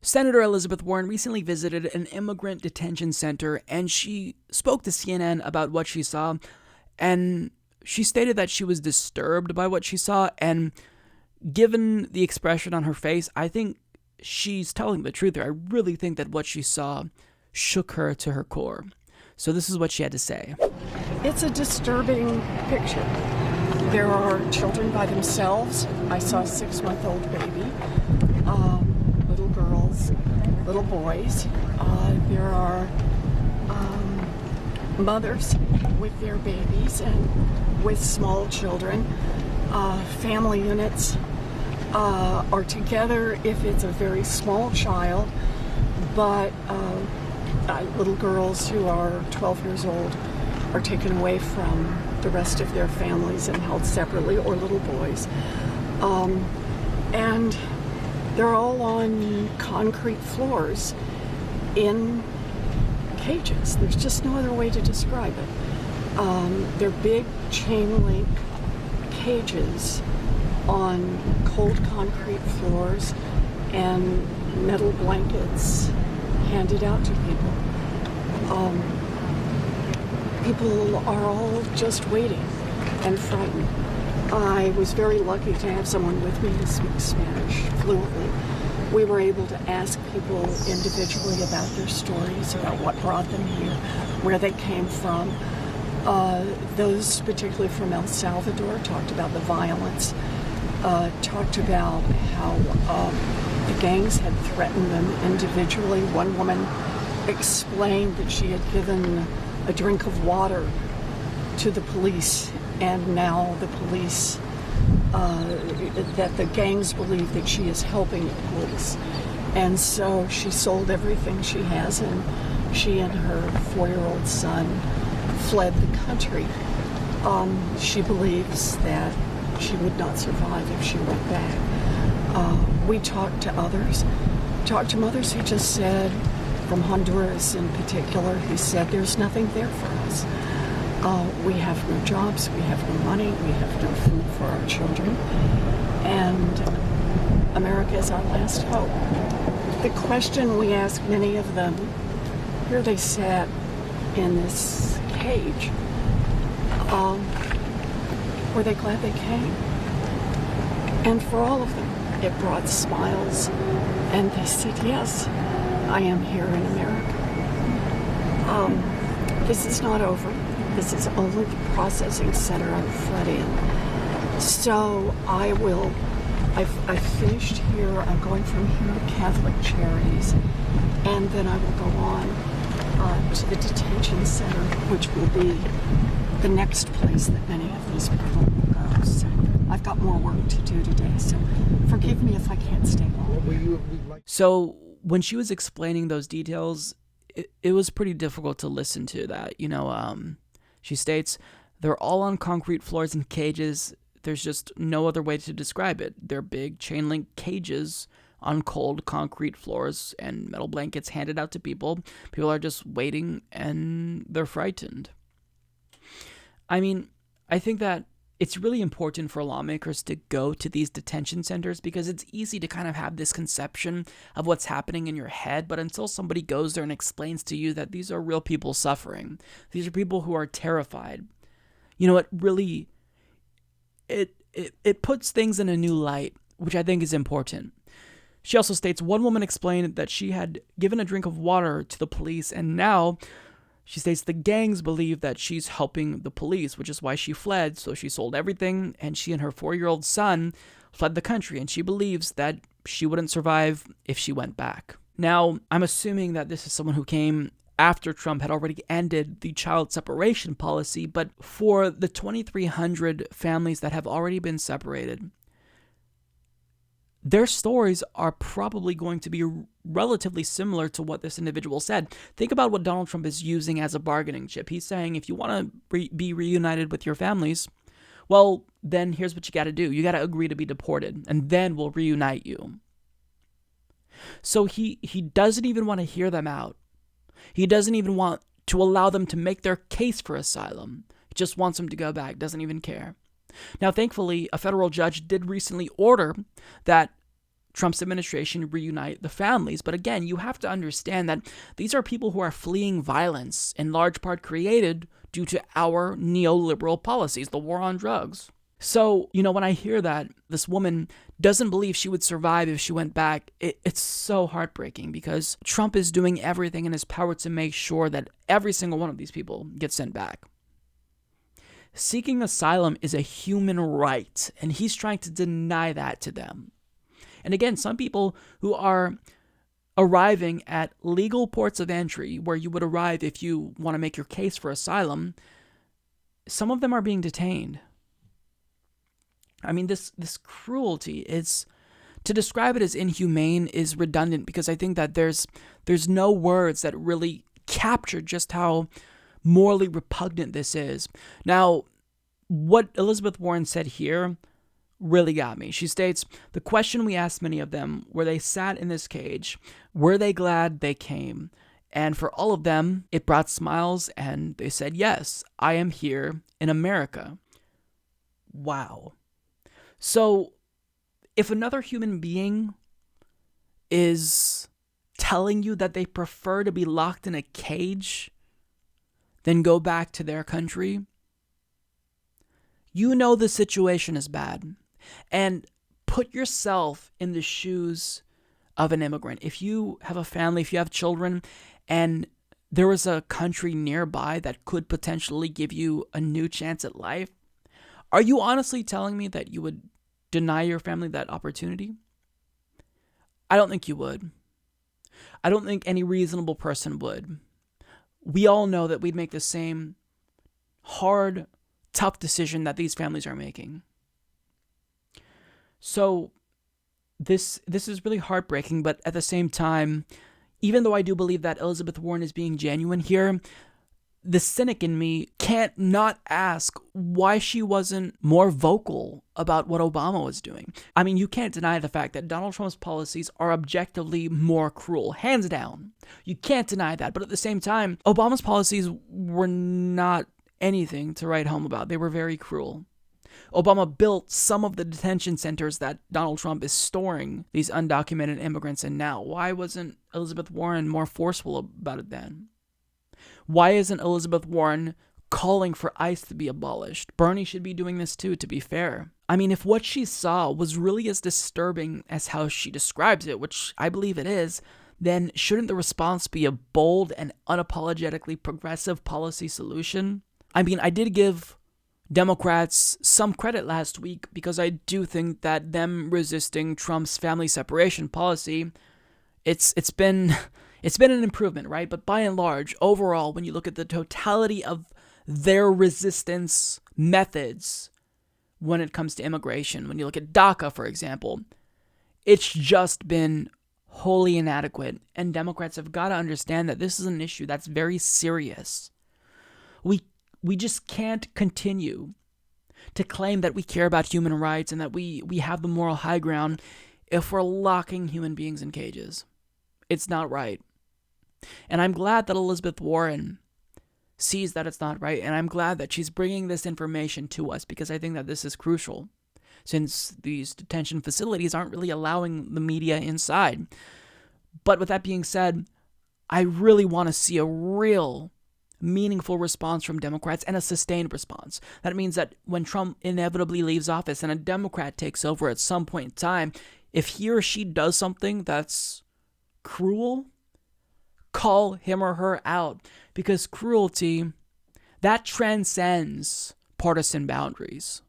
Senator Elizabeth Warren recently visited an immigrant detention center, and she spoke to CNN about what she saw, and she stated that she was disturbed by what she saw, and given the expression on her face, I think she's telling the truth there. I really think that what she saw shook her to her core. So this is what she had to say. It's a disturbing picture. There are children by themselves. I saw a 6-month-old baby, little girls, little boys. There are mothers with their babies and with small children. Family units are together if it's a very small child, but little girls who are 12 years old are taken away from the rest of their families and held separately, or little boys. And they're all on concrete floors in cages. There's just no other way to describe it. They're big chain link cages on cold concrete floors and metal blankets handed out to people. People are all just waiting and frightened. I was very lucky to have someone with me who speaks Spanish fluently. We were able to ask people individually about their stories, about what brought them here, where they came from. Those particularly from El Salvador talked about the violence, talked about how the gangs had threatened them individually. One woman explained that she had given a drink of water to the police, and now the police, that the gangs believe that she is helping the police. And so she sold everything she has, and she and her 4-year-old son fled the country. She believes that she would not survive if she went back. We talked to others, mothers who just said, from Honduras in particular, who said there's nothing there for us. We have no jobs, we have no money, we have no food for our children, and America is our last hope. The question we asked many of them, here they sat in this cage, were they glad they came? And for all of them, it brought smiles, and they said, yes, I am here in America. This is not over. This is only the processing center I fled in. So I've finished here. I'm going from here to Catholic Charities, and then I will go on to the detention center, which will be the next place that many of these people will go. So I've got more work to do today, so forgive me if I can't stay long. So when she was explaining those details, it was pretty difficult to listen to that. She states, they're all on concrete floors and cages. There's just no other way to describe it. They're big chain link cages on cold concrete floors and metal blankets handed out to people. People are just waiting and they're frightened. I mean, I think that it's really important for lawmakers to go to these detention centers because it's easy to kind of have this conception of what's happening in your head, but until somebody goes there and explains to you that these are real people suffering, these are people who are terrified, it really, it puts things in a new light, which I think is important. She also states one woman explained that she had given a drink of water to the police, and now she states the gangs believe that she's helping the police, which is why she fled. So she sold everything, and she and her 4-year-old son fled the country, and she believes that she wouldn't survive if she went back. Now, I'm assuming that this is someone who came after Trump had already ended the child separation policy, but for the 2,300 families that have already been separated, their stories are probably going to be relatively similar to what this individual said. Think about what Donald Trump is using as a bargaining chip. He's saying, if you want to be reunited with your families, well, then here's what you got to do. You got to agree to be deported, and then we'll reunite you. So he doesn't even want to hear them out. He doesn't even want to allow them to make their case for asylum. He just wants them to go back, doesn't even care. Now, thankfully, a federal judge did recently order that Trump's administration reunite the families. But again, you have to understand that these are people who are fleeing violence, in large part created due to our neoliberal policies, the war on drugs. So, when I hear that this woman doesn't believe she would survive if she went back, it's so heartbreaking, because Trump is doing everything in his power to make sure that every single one of these people gets sent back. Seeking asylum is a human right, and he's trying to deny that to them. And again, some people who are arriving at legal ports of entry, where you would arrive if you want to make your case for asylum, some of them are being detained. I mean, this cruelty is, to describe it as inhumane is redundant, because I think that there's no words that really capture just how morally repugnant this is. Now, what Elizabeth Warren said here really got me. She states, the question we asked many of them, where they sat in this cage, were they glad they came? And for all of them, it brought smiles, and they said, yes, I am here in America. Wow. So, if another human being is telling you that they prefer to be locked in a cage than go back to their country, you know the situation is bad. And put yourself in the shoes of an immigrant. If you have a family, if you have children, and there was a country nearby that could potentially give you a new chance at life, are you honestly telling me that you would deny your family that opportunity? I don't think you would. I don't think any reasonable person would. We all know that we'd make the same hard, tough decision that these families are making. So this is really heartbreaking, but at the same time, even though I do believe that Elizabeth Warren is being genuine here, the cynic in me can't not ask why she wasn't more vocal about what Obama was doing. I mean, you can't deny the fact that Donald Trump's policies are objectively more cruel, hands down. You can't deny that. But at the same time, Obama's policies were not anything to write home about. They were very cruel. Obama built some of the detention centers that Donald Trump is storing these undocumented immigrants in now. Why wasn't Elizabeth Warren more forceful about it then? Why isn't Elizabeth Warren calling for ICE to be abolished? Bernie should be doing this too, to be fair. I mean, if what she saw was really as disturbing as how she describes it, which I believe it is, then shouldn't the response be a bold and unapologetically progressive policy solution? I mean, I did give Democrats some credit last week, because I do think that them resisting Trump's family separation policy, it's been an improvement, right? But by and large, overall, when you look at the totality of their resistance methods when it comes to immigration, when you look at DACA, for example, it's just been wholly inadequate. And Democrats have got to understand that this is an issue that's very serious. We just can't continue to claim that we care about human rights and that we have the moral high ground if we're locking human beings in cages. It's not right. And I'm glad that Elizabeth Warren sees that it's not right, and I'm glad that she's bringing this information to us, because I think that this is crucial, since these detention facilities aren't really allowing the media inside. But with that being said, I really want to see a real meaningful response from Democrats, and a sustained response. That means that when Trump inevitably leaves office and a Democrat takes over at some point in time, if he or she does something that's cruel, call him or her out, because cruelty, that transcends partisan boundaries.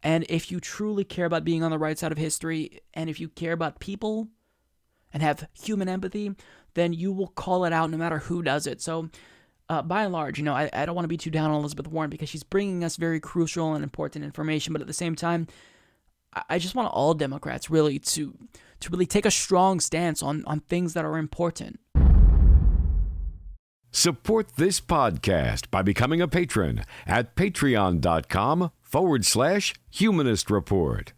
And if you truly care about being on the right side of history, and if you care about people and have human empathy, then you will call it out no matter who does it. So by and large, I don't want to be too down on Elizabeth Warren, because she's bringing us very crucial and important information. But at the same time, I just want all Democrats really to really take a strong stance on things that are important. Support this podcast by becoming a patron at patreon.com/Humanist Report.